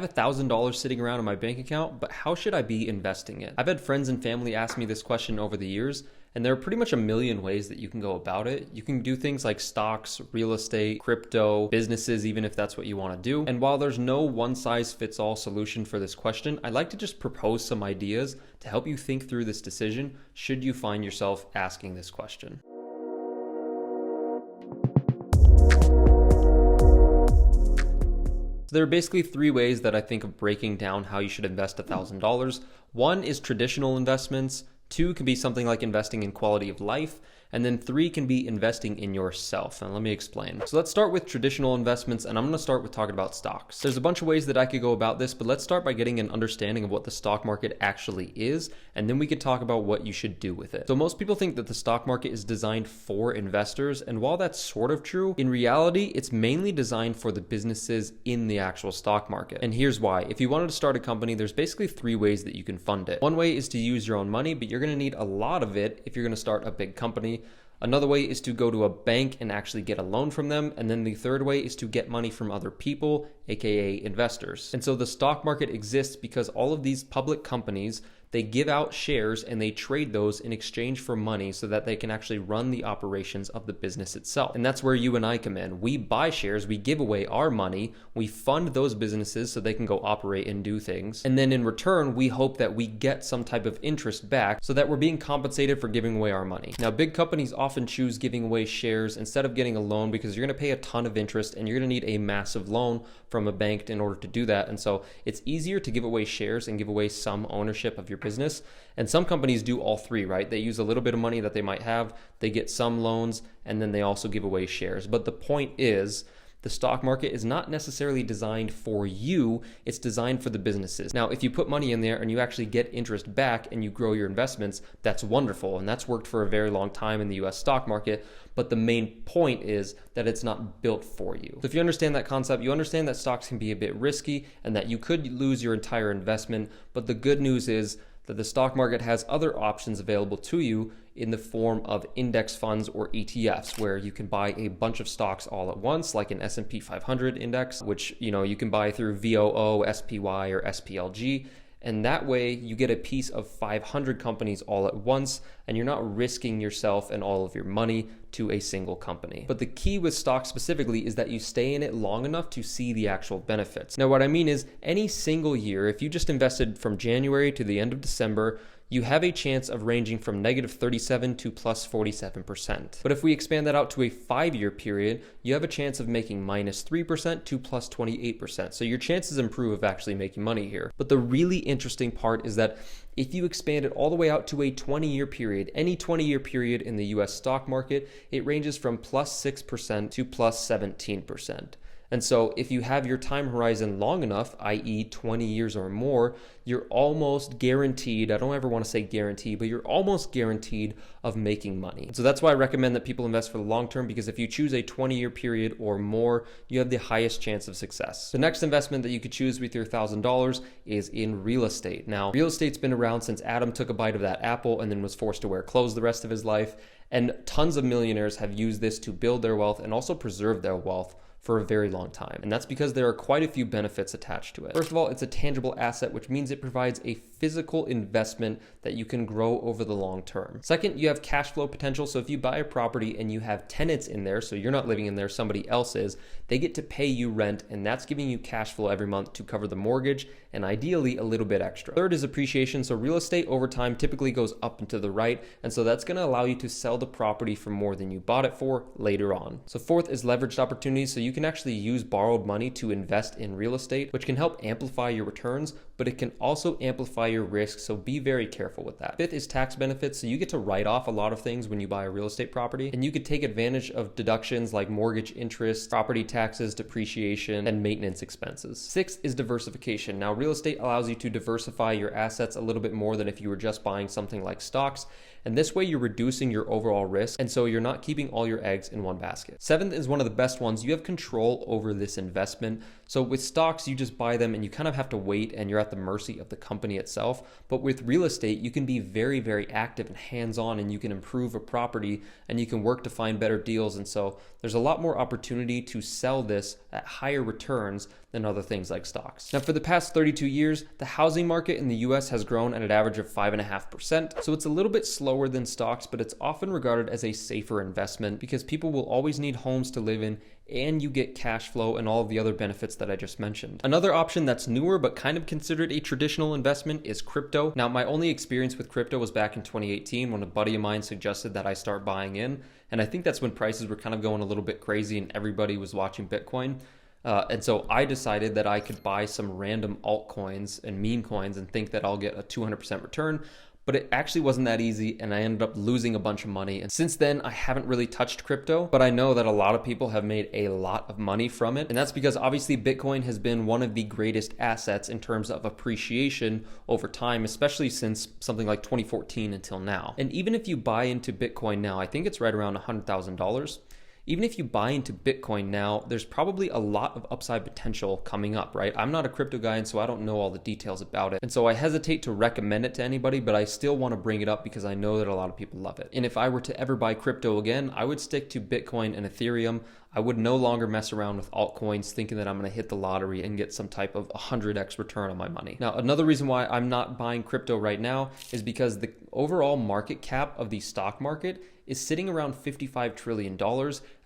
have $1,000 sitting around in my bank account, but how should I be investing it? I've had friends and family ask me this question over the years, and there are pretty much a million ways that you can go about it. You can do things like stocks, real estate, crypto, businesses, even if that's what you want to do. And while there's no one-size-fits-all solution for this question, I'd like to just propose some ideas to help you think through this decision should you find yourself asking this question. So there are basically three ways that I think of breaking down how you should invest $1,000. One is traditional investments. Two can be something like investing in quality of life. And then three can be investing in yourself. And let me explain. So let's start with traditional investments, and I'm going to start with talking about stocks. There's a bunch of ways that I could go about this, but let's start by getting an understanding of what the stock market actually is, and then we could talk about what you should do with it. So most people think that the stock market is designed for investors, and while that's sort of true, in reality, it's mainly designed for the businesses in the actual stock market. And here's why. If you wanted to start a company, there's basically three ways that you can fund it. One way is to use your own money, but you're going to need a lot of it if you're going to start a big company. Another way is to go to a bank and actually get a loan from them. And then the third way is to get money from other people, aka investors. And so the stock market exists because all of these public companies, they give out shares and they trade those in exchange for money so that they can actually run the operations of the business itself. And that's where you and I come in. We buy shares, we give away our money, we fund those businesses so they can go operate and do things. And then in return, we hope that we get some type of interest back so that we're being compensated for giving away our money. Now, big companies often choose giving away shares instead of getting a loan because you're going to pay a ton of interest and you're going to need a massive loan from a bank in order to do that. And so it's easier to give away shares and give away some ownership of your business. And some companies do all three, right? They use a little bit of money that they might have, they get some loans, and then they also give away shares. But the point is, the stock market is not necessarily designed for you, it's designed for the businesses. Now, if you put money in there and you actually get interest back and you grow your investments, that's wonderful. And that's worked for a very long time in the US stock market. But the main point is that it's not built for you. So if you understand that concept, you understand that stocks can be a bit risky and that you could lose your entire investment. But the good news is that the stock market has other options available to you in the form of index funds or ETFs, where you can buy a bunch of stocks all at once, like an S&P 500 index, which you can buy through VOO, SPY, or SPLG. And that way you get a piece of 500 companies all at once, and you're not risking yourself and all of your money to a single company. But the key with stocks specifically is that you stay in it long enough to see the actual benefits. Now, what I mean is any single year, if you just invested from January to the end of December, you have a chance of ranging from -37 to +47%. But if we expand that out to a 5-year period, you have a chance of making -3% to +28%. So your chances improve of actually making money here. But the really interesting part is that if you expand it all the way out to a 20-year period, any 20-year period in the US stock market, it ranges from +6% to +17%. And so if you have your time horizon long enough, i.e. 20 years or more, you're almost guaranteed, I don't ever want to say guarantee, but you're almost guaranteed of making money. So that's why I recommend that people invest for the long term, because if you choose a 20-year period or more, you have the highest chance of success. The next investment that you could choose with your $1,000 is in real estate. Now, real estate's been around since Adam took a bite of that apple and then was forced to wear clothes the rest of his life. And tons of millionaires have used this to build their wealth and also preserve their wealth for a very long time. And that's because there are quite a few benefits attached to it. First of all, it's a tangible asset, which means it provides a physical investment that you can grow over the long term. Second, you have cash flow potential. So if you buy a property and you have tenants in there, so you're not living in there, somebody else is, they get to pay you rent, and that's giving you cash flow every month to cover the mortgage and ideally a little bit extra. Third is appreciation. So real estate over time typically goes up and to the right, and so that's going to allow you to sell the property for more than you bought it for later on. So fourth is leveraged opportunities. So you can actually use borrowed money to invest in real estate, which can help amplify your returns, but it can also amplify your risk, so be very careful with that. Fifth is tax benefits. So you get to write off a lot of things when you buy a real estate property, and you could take advantage of deductions like mortgage interest, property taxes, depreciation, and maintenance expenses. Sixth is diversification. Now, real estate allows you to diversify your assets a little bit more than if you were just buying something like stocks, and this way you're reducing your overall risk, and so you're not keeping all your eggs in one basket. Seventh is one of the best ones. You have control control over this investment. So with stocks, you just buy them and you kind of have to wait and you're at the mercy of the company itself. But with real estate, you can be very, very active and hands-on, and you can improve a property and you can work to find better deals. And so there's a lot more opportunity to sell this at higher returns than other things like stocks. Now, for the past 32 years, the housing market in the US has grown at an average of 5.5%. So it's a little bit slower than stocks, but it's often regarded as a safer investment because people will always need homes to live in, and you get cash flow and all of the other benefits that I just mentioned. Another option that's newer but kind of considered a traditional investment is crypto. Now, my only experience with crypto was back in 2018 when a buddy of mine suggested that I start buying in. And I think that's when prices were kind of going a little bit crazy and everybody was watching Bitcoin. And so I decided that I could buy some random altcoins and meme coins and think that I'll get a 200% return. But it actually wasn't that easy, and I ended up losing a bunch of money. And since then, I haven't really touched crypto, but I know that a lot of people have made a lot of money from it. And that's because obviously Bitcoin has been one of the greatest assets in terms of appreciation over time, especially since something like 2014 until now. And even if you buy into Bitcoin now, I think it's right around $100,000. Even if you buy into Bitcoin now, there's probably a lot of upside potential coming up, right? I'm not a crypto guy, and so I don't know all the details about it. And so I hesitate to recommend it to anybody, but I still want to bring it up because I know that a lot of people love it. And if I were to ever buy crypto again, I would stick to Bitcoin and Ethereum. I would no longer mess around with altcoins thinking that I'm going to hit the lottery and get some type of 100x return on my money. Now, another reason why I'm not buying crypto right now is because the overall market cap of the stock market is sitting around $55 trillion,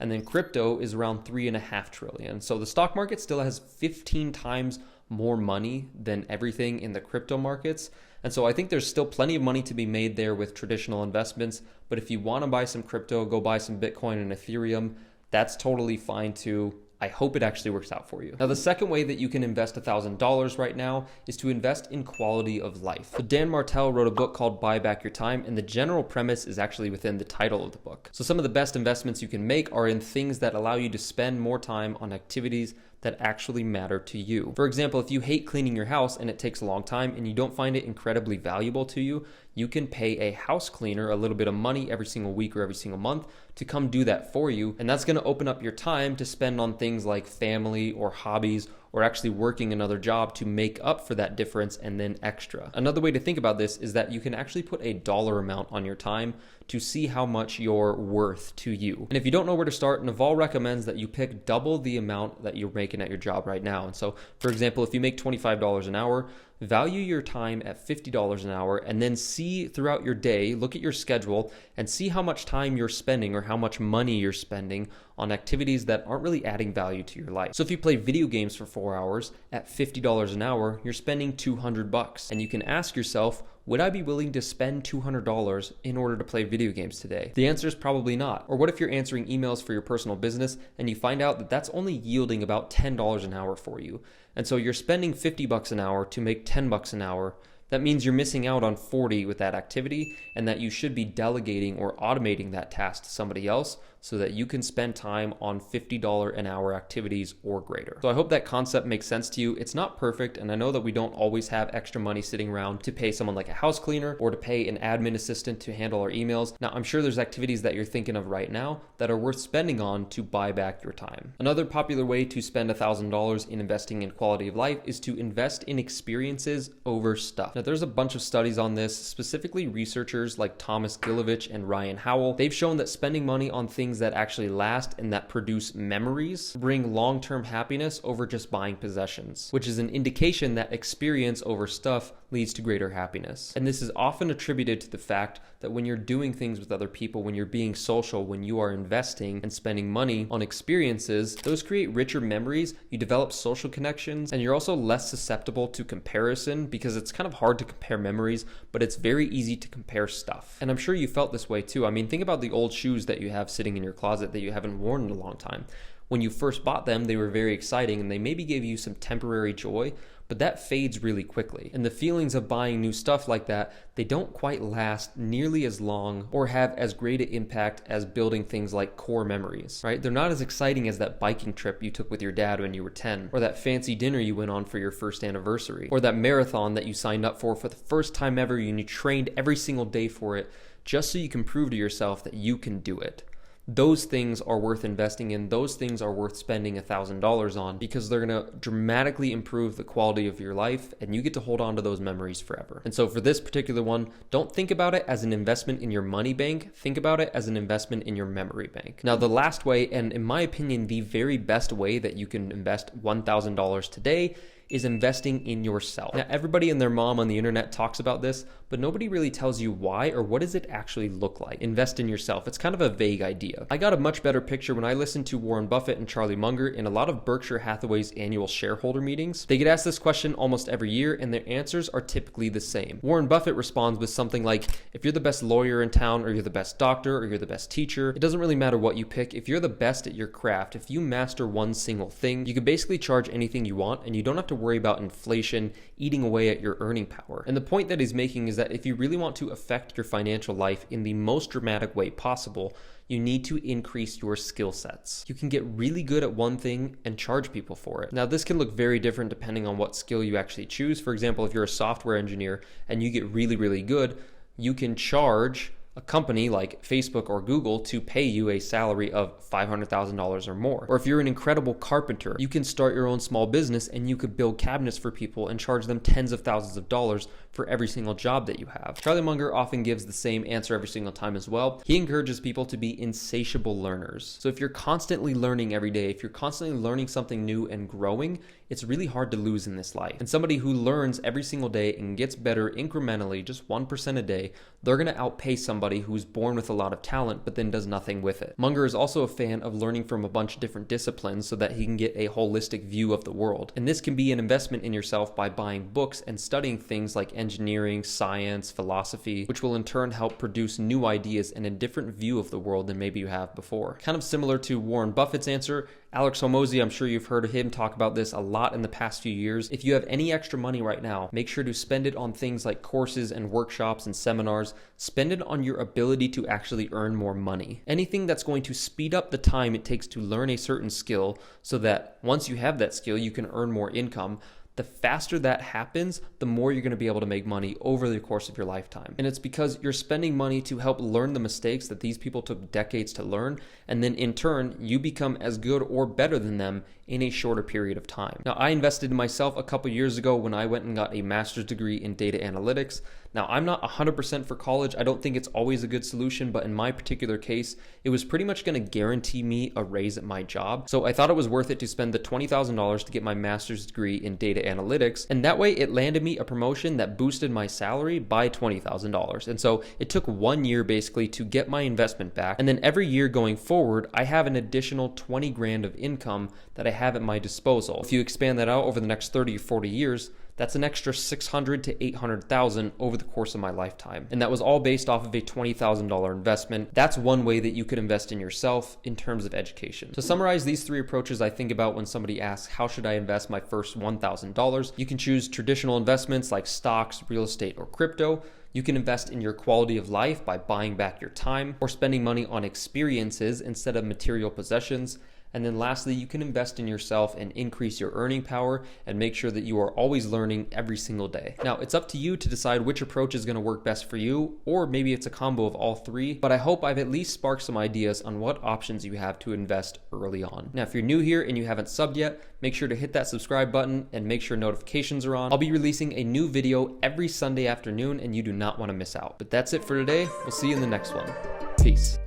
and then crypto is around $3.5 trillion. So the stock market still has 15 times more money than everything in the crypto markets. And so I think there's still plenty of money to be made there with traditional investments. But if you want to buy some crypto, go buy some Bitcoin and Ethereum. That's totally fine too. I hope it actually works out for you. Now, the second way that you can invest $1,000 right now is to invest in quality of life. So Dan Martell wrote a book called Buy Back Your Time, and the general premise is actually within the title of the book. So some of the best investments you can make are in things that allow you to spend more time on activities that actually matter to you. For example, if you hate cleaning your house and it takes a long time and you don't find it incredibly valuable to you, you can pay a house cleaner a little bit of money every single week or every single month to come do that for you. And that's gonna open up your time to spend on things like family or hobbies or actually working another job to make up for that difference and then extra. Another way to think about this is that you can actually put a dollar amount on your time to see how much you're worth to you. And if you don't know where to start, Naval recommends that you pick double the amount that you're making at your job right now. And so, for example, if you make $25 an hour, value your time at $50 an hour, and then see throughout your day, look at your schedule and see how much time you're spending or how much money you're spending on activities that aren't really adding value to your life. So if you play video games for 4 hours at $50 an hour, you're spending $200. And you can ask yourself, would I be willing to spend $200 in order to play video games today? The answer is probably not. Or what if you're answering emails for your personal business and you find out that that's only yielding about $10 an hour for you? And so you're spending $50 an hour to make $10 an hour. That means you're missing out on 40 with that activity, and that you should be delegating or automating that task to somebody else so that you can spend time on $50 an hour activities or greater. So I hope that concept makes sense to you. It's not perfect, and I know that we don't always have extra money sitting around to pay someone like a house cleaner or to pay an admin assistant to handle our emails. Now, I'm sure there's activities that you're thinking of right now that are worth spending on to buy back your time. Another popular way to spend $1,000 in investing in quality of life is to invest in experiences over stuff. Now, there's a bunch of studies on this, specifically researchers like Thomas Gilovich and Ryan Howell. They've shown that spending money on things that actually last and that produce memories bring long-term happiness over just buying possessions, which is an indication that experience over stuff leads to greater happiness. And this is often attributed to the fact that when you're doing things with other people, when you're being social, when you are investing and spending money on experiences, those create richer memories, you develop social connections, and you're also less susceptible to comparison because it's kind of hard to compare memories, but it's very easy to compare stuff. And I'm sure you felt this way too. I mean, think about the old shoes that you have sitting in your closet that you haven't worn in a long time. When you first bought them, they were very exciting and they maybe gave you some temporary joy, but that fades really quickly. And the feelings of buying new stuff like that, they don't quite last nearly as long or have as great an impact as building things like core memories, right? They're not as exciting as that biking trip you took with your dad when you were 10, or that fancy dinner you went on for your first anniversary, or that marathon that you signed up for the first time ever and you trained every single day for it just so you can prove to yourself that you can do it. those things are worth investing in. Those things are worth spending $1,000 on because they're going to dramatically improve the quality of your life, and you get to hold on to those memories forever. And so for this particular one, don't think about it as an investment in your money bank. Think about it as an investment in your memory bank. Now, the last way, and in my opinion, the very best way that you can invest $1,000 today is investing in yourself. Now, everybody and their mom on the internet talks about this, but nobody really tells you why or what does it actually look like. Invest in yourself. It's kind of a vague idea. I got a much better picture when I listened to Warren Buffett and Charlie Munger in a lot of Berkshire Hathaway's annual shareholder meetings. They get asked this question almost every year, and their answers are typically the same. Warren Buffett responds with something like, if you're the best lawyer in town, or you're the best doctor, or you're the best teacher, it doesn't really matter what you pick. If you're the best at your craft, if you master one single thing, you can basically charge anything you want, and you don't have to worry about inflation eating away at your earning power. And the point that he's making is that if you really want to affect your financial life in the most dramatic way possible, you need to increase your skill sets. You can get really good at one thing and charge people for it. Now, this can look very different depending on what skill you actually choose. For example, if you're a software engineer and you get really, really good, you can charge a company like Facebook or Google to pay you a salary of $500,000 or more. Or if you're an incredible carpenter, you can start your own small business and you could build cabinets for people and charge them tens of thousands of dollars for every single job that you have. Charlie Munger often gives the same answer every single time as well. He encourages people to be insatiable learners. So if you're constantly learning every day, if you're constantly learning something new and growing, it's really hard to lose in this life. And somebody who learns every single day and gets better incrementally, just 1% a day, they're going to outpay somebody who's born with a lot of talent but then does nothing with it. Munger is also a fan of learning from a bunch of different disciplines so that he can get a holistic view of the world. And this can be an investment in yourself by buying books and studying things like engineering, science, philosophy, which will in turn help produce new ideas and a different view of the world than maybe you have before. Kind of similar to Warren Buffett's answer, Alex Hormozi, I'm sure you've heard him talk about this a lot in the past few years. If you have any extra money right now, make sure to spend it on things like courses and workshops and seminars. Spend it on your ability to actually earn more money. Anything that's going to speed up the time it takes to learn a certain skill so that once you have that skill, you can earn more income. The faster that happens, the more you're going to be able to make money over the course of your lifetime. And it's because you're spending money to help learn the mistakes that these people took decades to learn, and then in turn, you become as good or better than them in a shorter period of time. Now, I invested in myself a couple years ago when I went and got a master's degree in data analytics. Now, I'm not 100% for college. I don't think it's always a good solution, but in my particular case, it was pretty much going to guarantee me a raise at my job. So I thought it was worth it to spend the $20,000 to get my master's degree in data analytics. And that way it landed me a promotion that boosted my salary by $20,000. And so it took 1 year basically to get my investment back. And then every year going forward, I have an additional 20 grand of income that I have at my disposal. If you expand that out over the next 30 or 40 years, that's an extra $600,000 to $800,000 over the course of my lifetime. And that was all based off of a $20,000 investment. That's one way that you could invest in yourself in terms of education. To summarize these three approaches I think about when somebody asks, how should I invest my first $1,000? You can choose traditional investments like stocks, real estate, or crypto. You can invest in your quality of life by buying back your time or spending money on experiences instead of material possessions. And then lastly, you can invest in yourself and increase your earning power and make sure that you are always learning every single day. Now, it's up to you to decide which approach is going to work best for you, or maybe it's a combo of all three, but I hope I've at least sparked some ideas on what options you have to invest early on. Now, if you're new here and you haven't subbed yet, make sure to hit that subscribe button and make sure notifications are on. I'll be releasing a new video every Sunday afternoon and you do not want to miss out. But that's it for today. We'll see you in the next one. Peace.